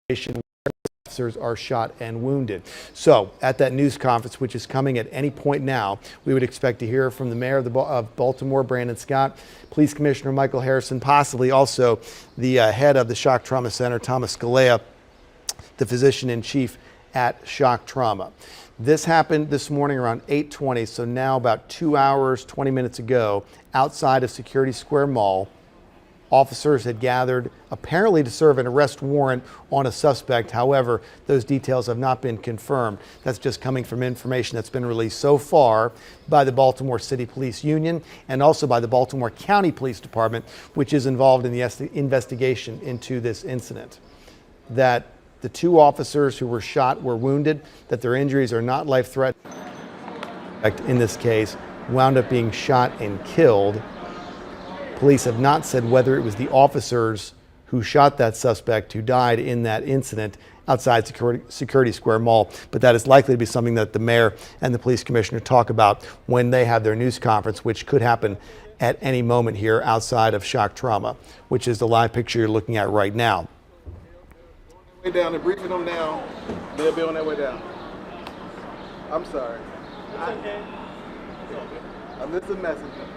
officers are shot and wounded. So at that news conference, which is coming at any point now, we would expect to hear from the mayor of Baltimore, Brandon Scott, Police Commissioner Michael Harrison, possibly also the head of the Shock Trauma Center, Thomas SCALEA, the physician-in-chief at Shock Trauma. This happened this morning around 8:20, so now about 2 hours, 20 minutes ago, outside of Security Square Mall. Officers had gathered apparently to serve an arrest warrant on a suspect. However, those details have not been confirmed. That's just coming from information that's been released so far by the Baltimore City Police Union and also by the Baltimore County Police Department, which is involved in the investigation into this incident. That the two officers who were shot were wounded, that their injuries are not life-threatening. In this case, wound up being shot and killed. Police have not said whether it was the officers who shot that suspect who died in that incident outside Security Square Mall, but that is likely to be something that the mayor and the police commissioner talk about when they have their news conference, which could happen at any moment here outside of Shock Trauma, which is the live picture you're looking at right now. Way down, they're briefing them now. They'll be on their way down. I'm sorry. It's okay. I'm just a messenger.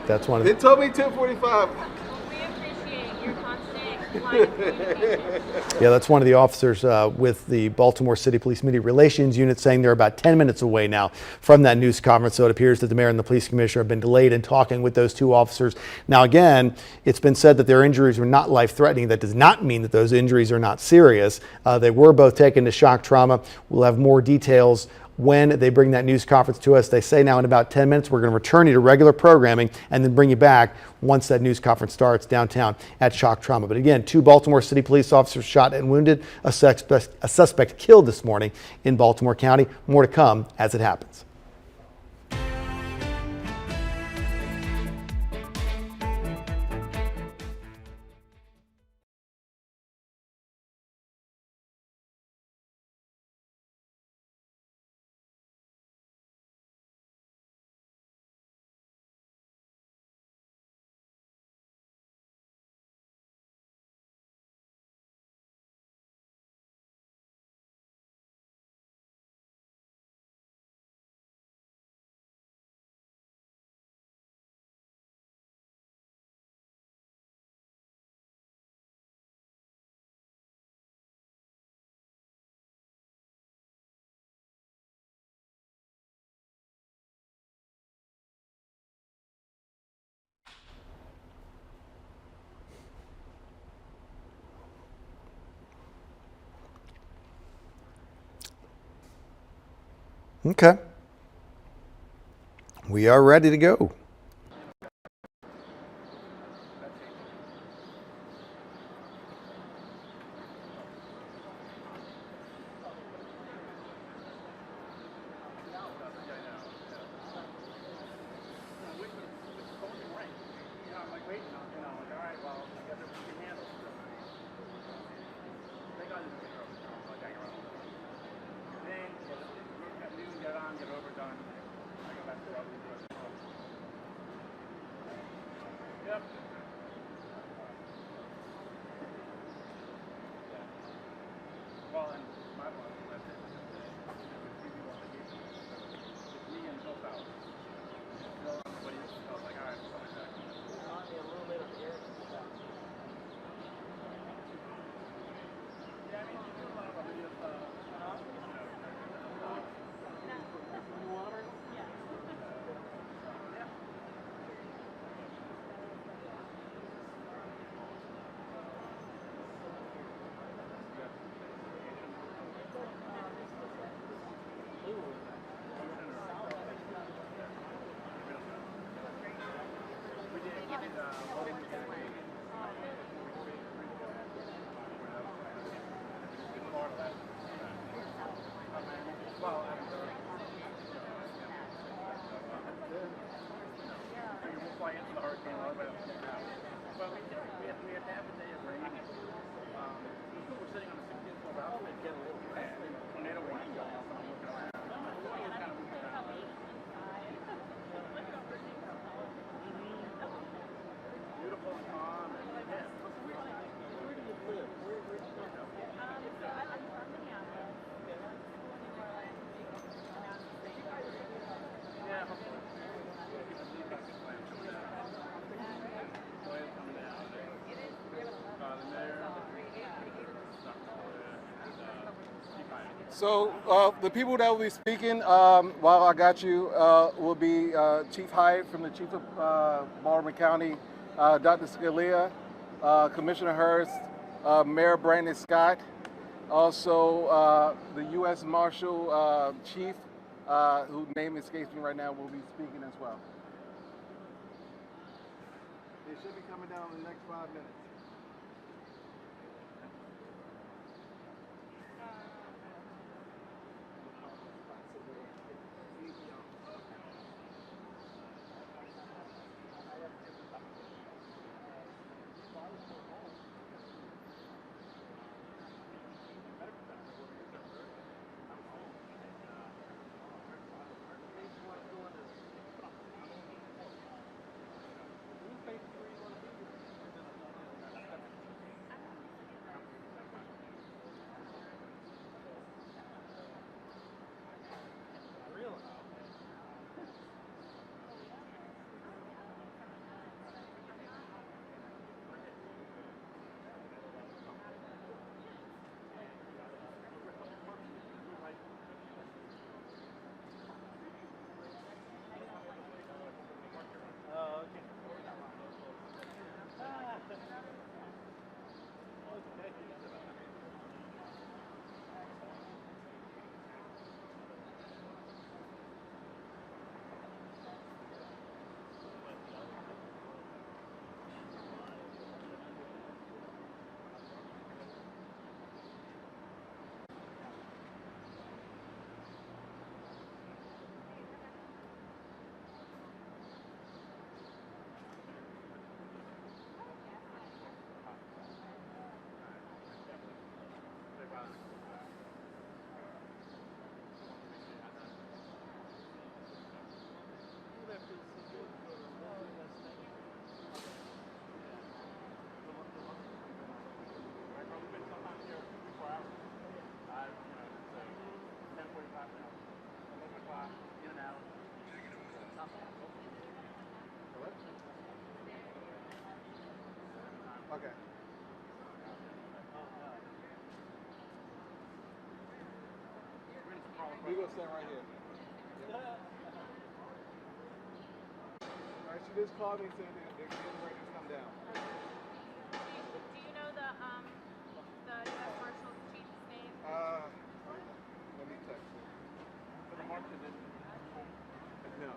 That's one of They told me 10:45. We appreciate your constant line of communication. Yeah, that's one of the officers with the Baltimore City Police Media Relations Unit saying they're about 10 minutes away now from that news conference. So it appears that the mayor and the police commissioner have been delayed in talking with those two officers. Now, again, it's been said that their injuries were not life-threatening. That does not mean that those injuries are not serious. They were both taken to Shock Trauma. We'll have more details when they bring that news conference to us. They say now in about 10 minutes, we're going to return you to regular programming and then bring you back once that news conference starts downtown at Shock Trauma. But again, two Baltimore City police officers shot and wounded, a suspect killed this morning in Baltimore County. More to come as it happens. Okay. We are ready to go. Yep. Well, and my one, that's it. It's me and Phil Fowler. Phil, everybody else, I was like, all right, something like that. Yeah, I mean, you do a lot of video stuff. Beautiful. So the people that will be speaking while I got you will be Chief Hyatt from the Chief of Baltimore County, Dr. Scalia, Commissioner Hurst, Mayor Brandon Scott, also the U.S. Marshal Chief, whose name escapes me right now, will be speaking as well. They should be coming down in the next 5 minutes. Okay. We're gonna stand right here. All right, she just called me and said that they're getting ready to come down. Do you know the U.S. Marshal Chief's name? Let me text her. For the march, is it? No.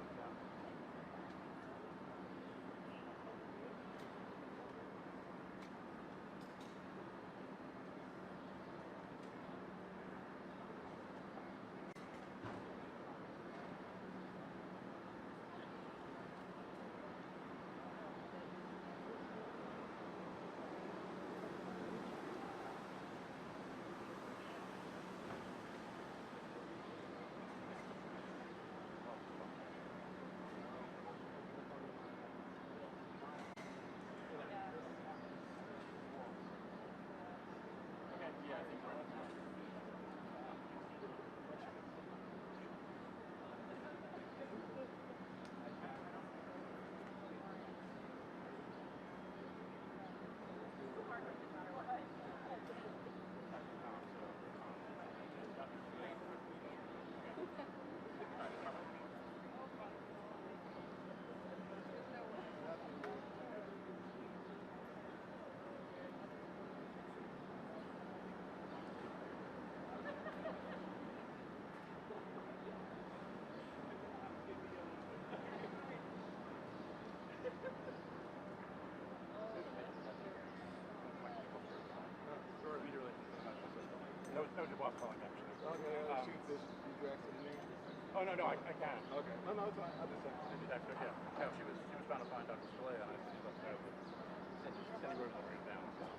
That was your boss calling, actually. Okay, she's actually in there. Oh, no, I can't. Okay. No, it's fine. I'll just say. Did you text her? Yeah. No, she was trying to find Dr. SCALEA, and I said, look, no, but Cindy Rose will bring it down. So,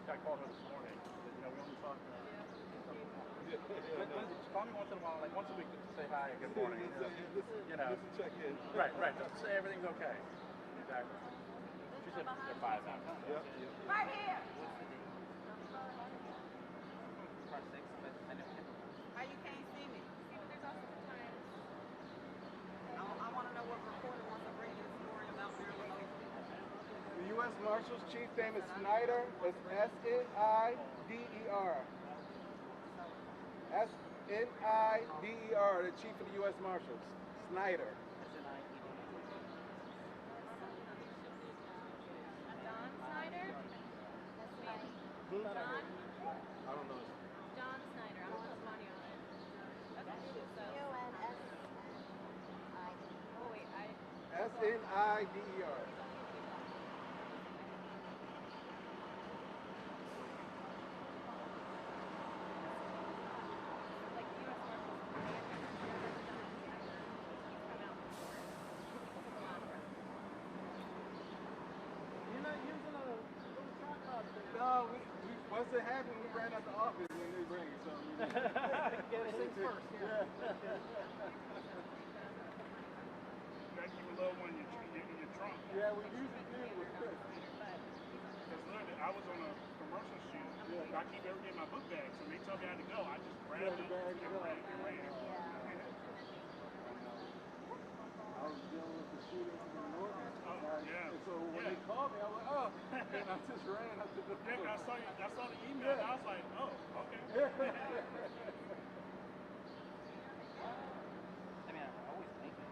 I called her this morning. Said, we only talk. Just call me once in a while, like once a week, just to say hi and good morning. Just to check in. Right, just to say everything's okay. Exactly. She said they're 5 now. Yep. Right here. How you can't see me? See, but there's also the time. I want to know what reporter wants to bring you a story about Marilyn Oakley. The U.S. Marshal's chief name is Snyder. It's Snider. Snider, the Chief of the U.S. Marshals. Snyder. Don Snyder? Hmm? Don? I don't know. Don Snyder. I'm on Spotty on it. Okay. So. Oh wait, Snider. like U.S. Marshals. He's come out before. You're not using a little tripod thing. No, once it happened, we ran out the office and they bring it. So Get things first. yeah. That you little one in your trunk. Yeah, we usually do. Because literally, I was on a commercial shoot. I keep everything in my book bag. So when they told me I had to go, I just grabbed it and ran. I was dealing with the shooting in Norman. Yeah. And so when they called me, I was like, oh, and I just ran up to the door. Yeah, I saw the email. And I was like, oh, okay. I mean, I always think it.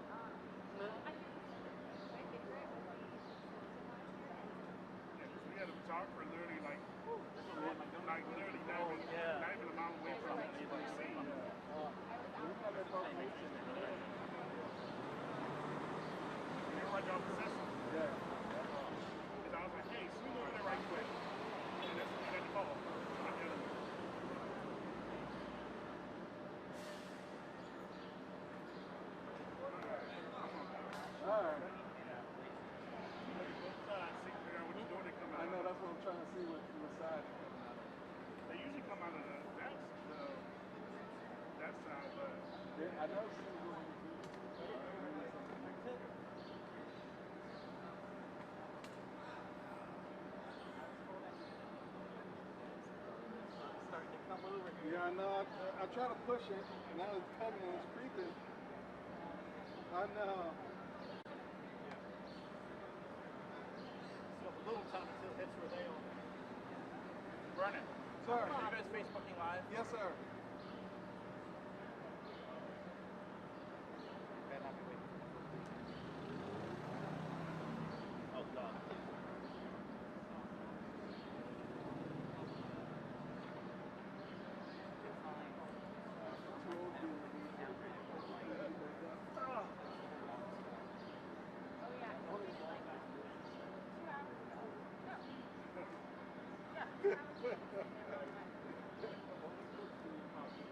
We had a photographer literally like literally not even a mile away from the scene. You're right off the system. Yeah. And I was like, hey, swing over there right quick. And that's when I got the call. All right. I know, that's what I'm trying to see what side. They usually come out of that side, but yeah, I know she's going to Starting to come over here. Yeah, I know. I try to push it, and now it's coming and it's creeping. I know. So a little time until it hits Rodeo. Vernon. Sir. Are you guys Facebooking live? Yes, sir. Okay, I'm happy waiting. Oh, God.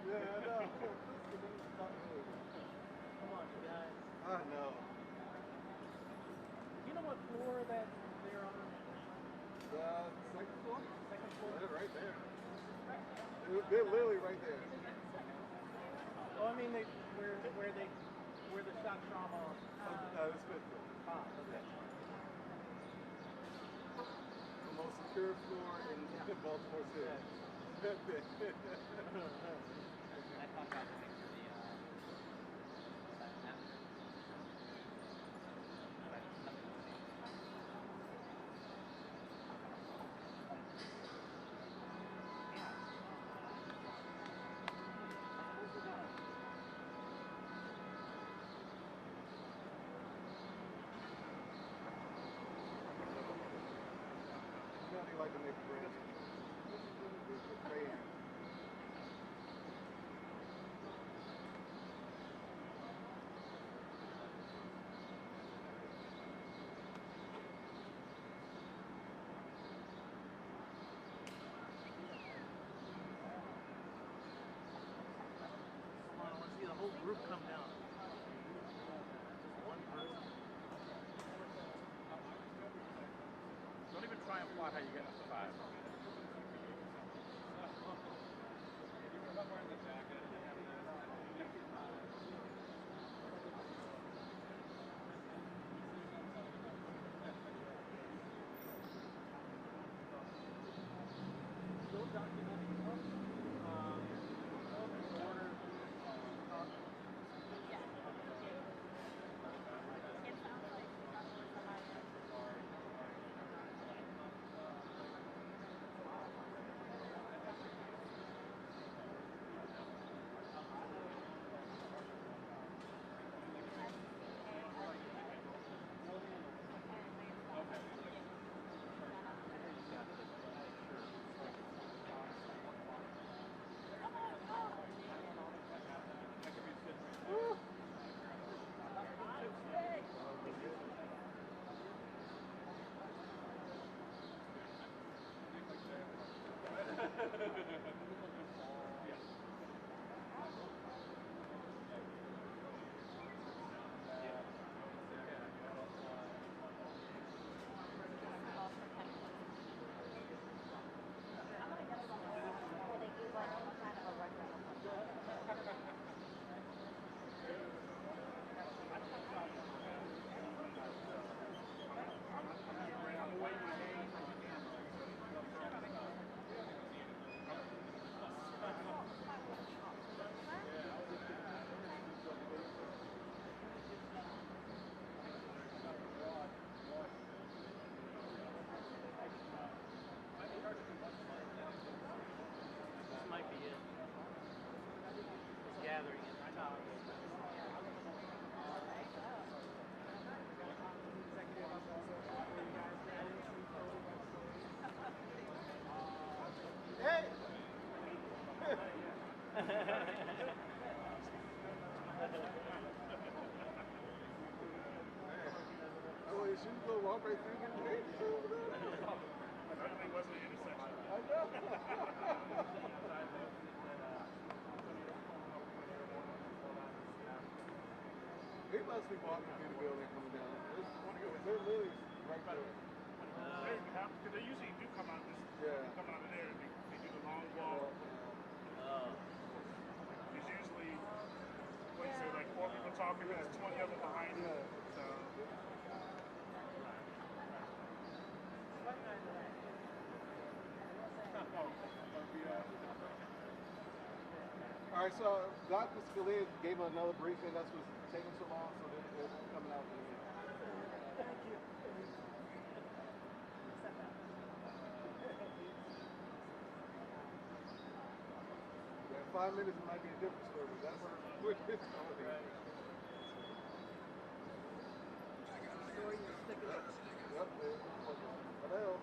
Yeah, I know. Come on, you guys. I know. You know what floor that they're on? The second floor? Second floor? They're right there. They're literally right there. Oh, I mean, where the shock trauma. It's fifth floor. Okay. The most secure floor in Baltimore City. I thought about the picture of the You know they like to make bread. The crayon. Come on, I want to see the whole group come down. Just one person. Don't even try and plot how you get up to 5. Still documenting order. It sounds like somebody you shouldn't go walk right through the gate. Certainly wasn't an intersection. I know. He must be walking through the building coming down. They're literally right there. Because they usually do come out come out of there. They do the long walk. There's usually, what you say, like 4 people talking, and there's 20 of them behind you. So. All right, so Dr. SCALEA gave another briefing. That's what's taking so long, so they're coming out. Yeah, 5 minutes it might be a different story, but that's what it's going to be. Yep, hello.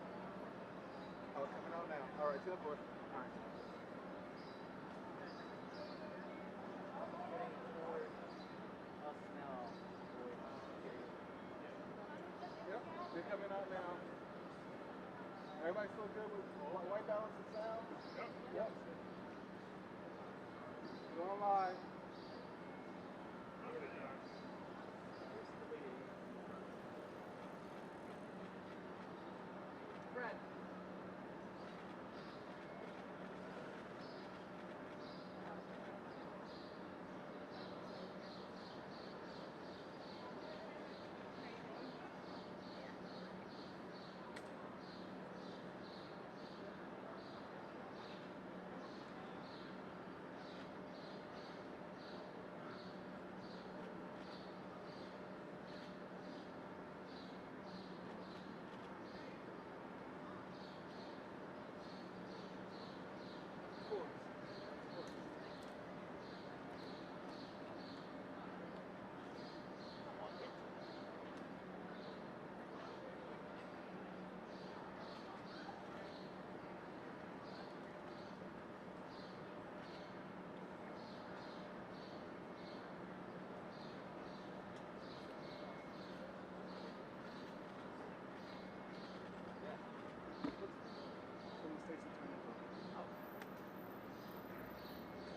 Oh, coming out now. All right, 10-4. All right. Yep, they're coming out now. Everybody still good with white balance and sound? Yep. Yep. Go online. Fred.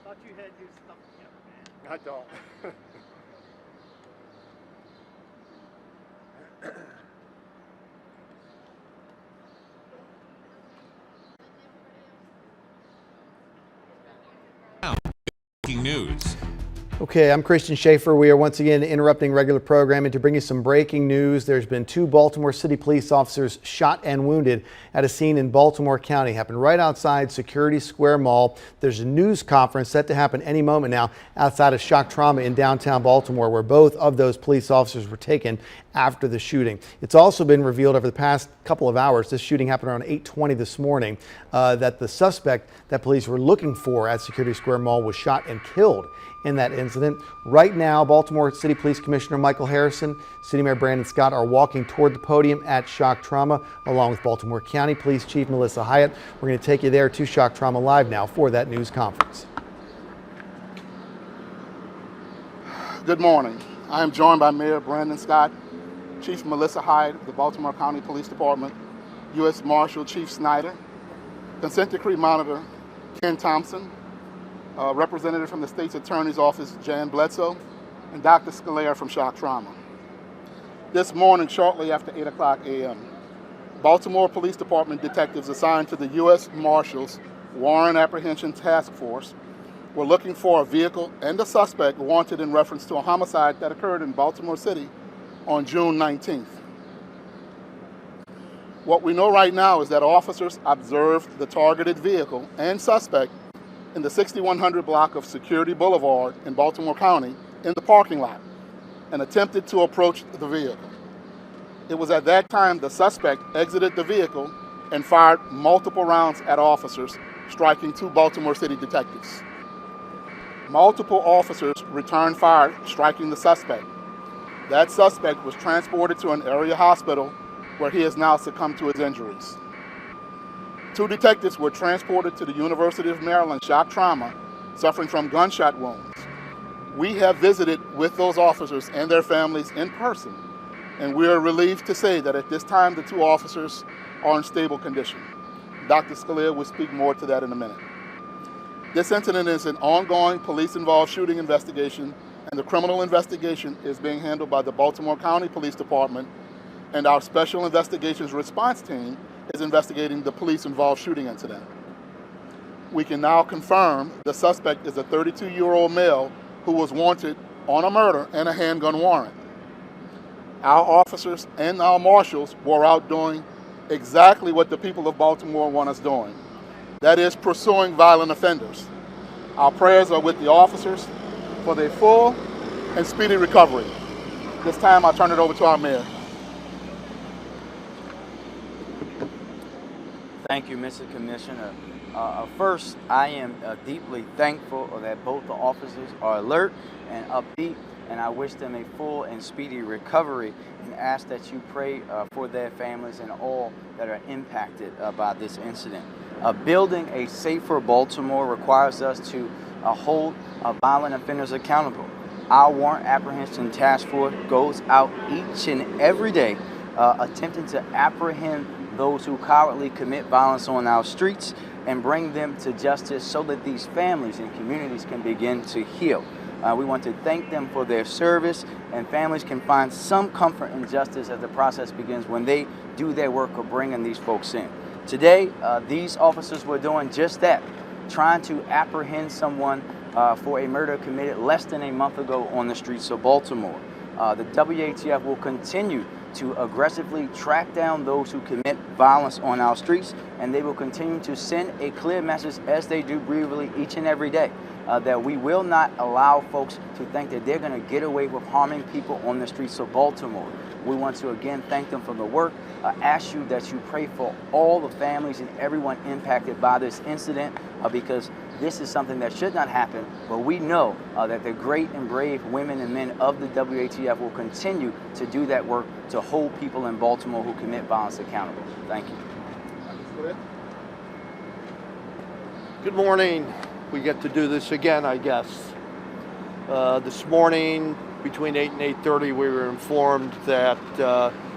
Thought you had your stuff together, man. I don't. Breaking news. Okay, I'm Christian Schaefer. We are once again interrupting regular programming to bring you some breaking news. There's been 2 Baltimore City police officers shot and wounded at a scene in Baltimore County. Happened right outside Security Square Mall. There's a news conference set to happen any moment now outside of Shock Trauma in downtown Baltimore, where both of those police officers were taken after the shooting. It's also been revealed over the past couple of hours, this shooting happened around 8:20 this morning, that the suspect that police were looking for at Security Square Mall was shot and killed in that incident. Right now, Baltimore City Police Commissioner Michael Harrison, City Mayor Brandon Scott are walking toward the podium at Shock Trauma, along with Baltimore County Police Chief Melissa Hyatt. We're going to take you there to Shock Trauma Live now for that news conference. Good morning. I am joined by Mayor Brandon Scott, Chief Melissa Hyatt of the Baltimore County Police Department, U.S. Marshal Chief Snyder, Consent Decree Monitor Ken Thompson, Representative from the State's Attorney's Office Jan Bledsoe, and Dr. SCALEA from Shock Trauma. This morning, shortly after 8 o'clock a.m., Baltimore Police Department detectives assigned to the U.S. Marshals Warrant Apprehension Task Force were looking for a vehicle and a suspect wanted in reference to a homicide that occurred in Baltimore City on June 19th. What we know right now is that officers observed the targeted vehicle and suspect in the 6100 block of Security Boulevard in Baltimore County in the parking lot and attempted to approach the vehicle. It was at that time the suspect exited the vehicle and fired multiple rounds at officers, striking 2 Baltimore City detectives. Multiple officers returned fire, striking the suspect. That suspect was transported to an area hospital where he has now succumbed to his injuries. 2 detectives were transported to the University of Maryland Shock Trauma, suffering from gunshot wounds. We have visited with those officers and their families in person and we are relieved to say that at this time the two officers are in stable condition. Dr. SCALEA will speak more to that in a minute. This incident is an ongoing police-involved shooting investigation, and the criminal investigation is being handled by the Baltimore County Police Department, and our Special Investigations Response Team is investigating the police-involved shooting incident. We can now confirm the suspect is a 32-year-old male who was wanted on a murder and a handgun warrant. Our officers and our marshals were out doing exactly what the people of Baltimore want us doing. That is pursuing violent offenders. Our prayers are with the officers for their full and speedy recovery. This time I'll turn it over to our mayor. Thank you, Mr. Commissioner. First, I am deeply thankful that both the officers are alert and upbeat, and I wish them a full and speedy recovery and ask that you pray for their families and all that are impacted by this incident. Building a safer Baltimore requires us to hold violent offenders accountable. Our warrant apprehension task force goes out each and every day attempting to apprehend those who cowardly commit violence on our streets and bring them to justice so that these families and communities can begin to heal. We want to thank them for their service, and families can find some comfort and justice as the process begins when they do their work of bringing these folks in. Today, these officers were doing just that, trying to apprehend someone for a murder committed less than a month ago on the streets of Baltimore. The WATF will continue to aggressively track down those who commit violence on our streets, and they will continue to send a clear message, as they do bravely each and every day, that we will not allow folks to think that they're going to get away with harming people on the streets of Baltimore. We want to again thank them for the work, ask you that you pray for all the families and everyone impacted by this incident, because this is something that should not happen, but we know that the great and brave women and men of the WATF will continue to do that work to hold people in Baltimore who commit violence accountable. Thank you. Good morning. We get to do this again, I guess. This morning, between 8 and 8:30, we were informed that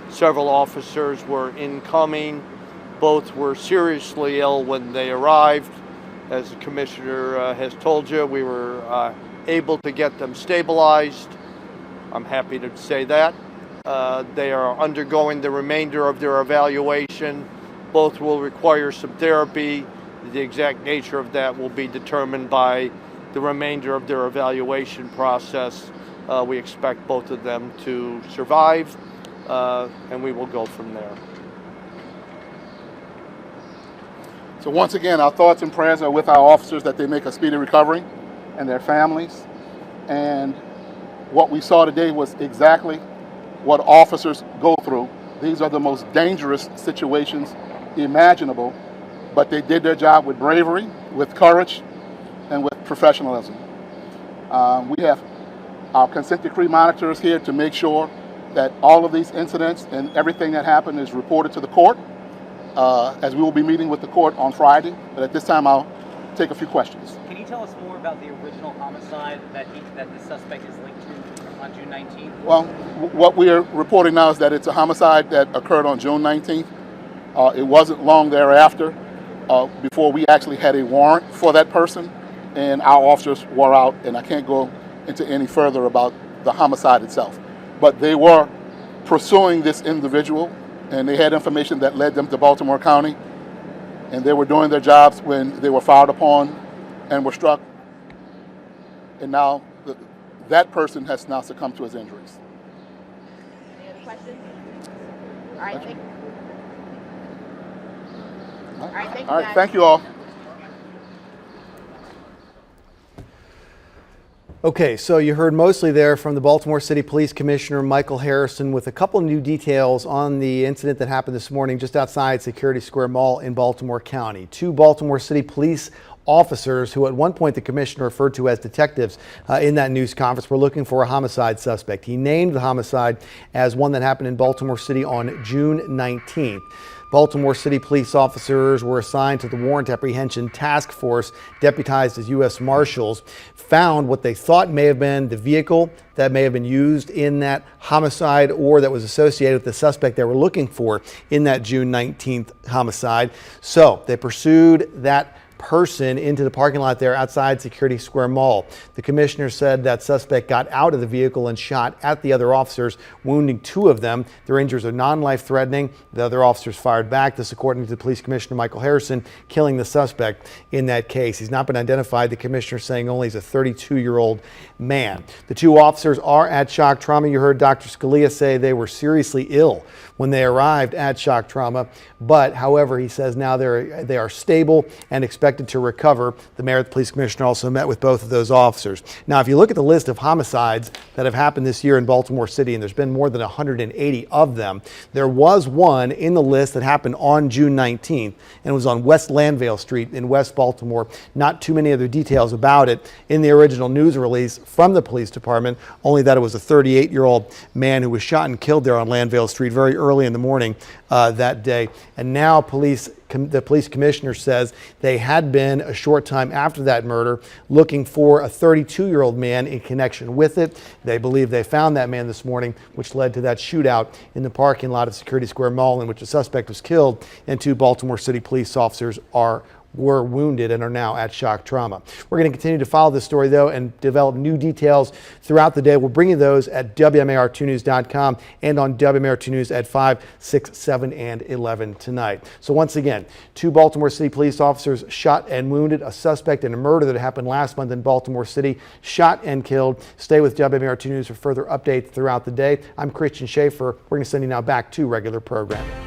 several officers were incoming. Both were seriously ill when they arrived. As the commissioner has told you, we were able to get them stabilized. I'm happy to say that. They are undergoing the remainder of their evaluation. Both will require some therapy. The exact nature of that will be determined by the remainder of their evaluation process. We expect both of them to survive, and we will go from there. So once again, our thoughts and prayers are with our officers that they make a speedy recovery and their families. And what we saw today was exactly what officers go through. These are the most dangerous situations imaginable, but they did their job with bravery, with courage, and with professionalism. We have our consent decree monitors here to make sure that all of these incidents and everything that happened is reported to the court, as we will be meeting with the court on Friday. But at this time, I'll take a few questions. Can you tell us more about the original homicide that the suspect is linked to on June 19th? Well, what we are reporting now is that it's a homicide that occurred on June 19th. It wasn't long thereafter before we actually had a warrant for that person, and our officers were out, and I can't go into any further about the homicide itself. But they were pursuing this individual, and they had information that led them to Baltimore County, and they were doing their jobs when they were fired upon and were struck. And now that person has now succumbed to his injuries. Any other questions? All right, thank you. All right, thank you, All right, guys. thank you all. Okay, so you heard mostly there from the Baltimore City Police Commissioner Michael Harrison with a couple new details on the incident that happened this morning just outside Security Square Mall in Baltimore County. Two Baltimore City Police officers who at one point the commissioner referred to as detectives in that news conference were looking for a homicide suspect. He named the homicide as one that happened in Baltimore City on June 19th. Baltimore City police officers were assigned to the warrant apprehension task force, deputized as U.S. Marshals, found what they thought may have been the vehicle that may have been used in that homicide or that was associated with the suspect they were looking for in that June 19th homicide. So they pursued that person into the parking lot there outside Security Square Mall. The commissioner said that suspect got out of the vehicle and shot at the other officers, wounding 2 of them. Their injuries are non-life threatening. The other officers fired back, this according to the police commissioner Michael Harrison, killing the suspect in that case. He's not been identified, the commissioner saying only he's a 32-year-old man. The 2 officers are at shock trauma. You heard Dr. SCALEA say they were seriously ill when they arrived at shock trauma, but however, he says now they are stable and expected to recover. The mayor and the police commissioner also met with both of those officers. Now, if you look at the list of homicides that have happened this year in Baltimore City, and there's been more than 180 of them, there was one in the list that happened on June 19th, and it was on West Landvale Street in West Baltimore. Not too many other details about it in the original news release from the police department, only that it was a 38-year-old man who was shot and killed there on Landvale Street very early in the morning that day. And now the police commissioner says they had been a short time after that murder looking for a 32-year-old man in connection with it. They believe they found that man this morning, which led to that shootout in the parking lot of Security Square Mall in which the suspect was killed, and 2 Baltimore City police officers were wounded and are now at shock trauma. We're going to continue to follow this story, though, and develop new details throughout the day. We'll bring you those at WMAR2news.com and on WMAR2 News at 5, 6, 7, and 11 tonight. So once again, 2 Baltimore City police officers shot and wounded, a suspect in a murder that happened last month in Baltimore City, shot and killed. Stay with WMAR2 News for further updates throughout the day. I'm Christian Schaefer. We're going to send you now back to regular programming.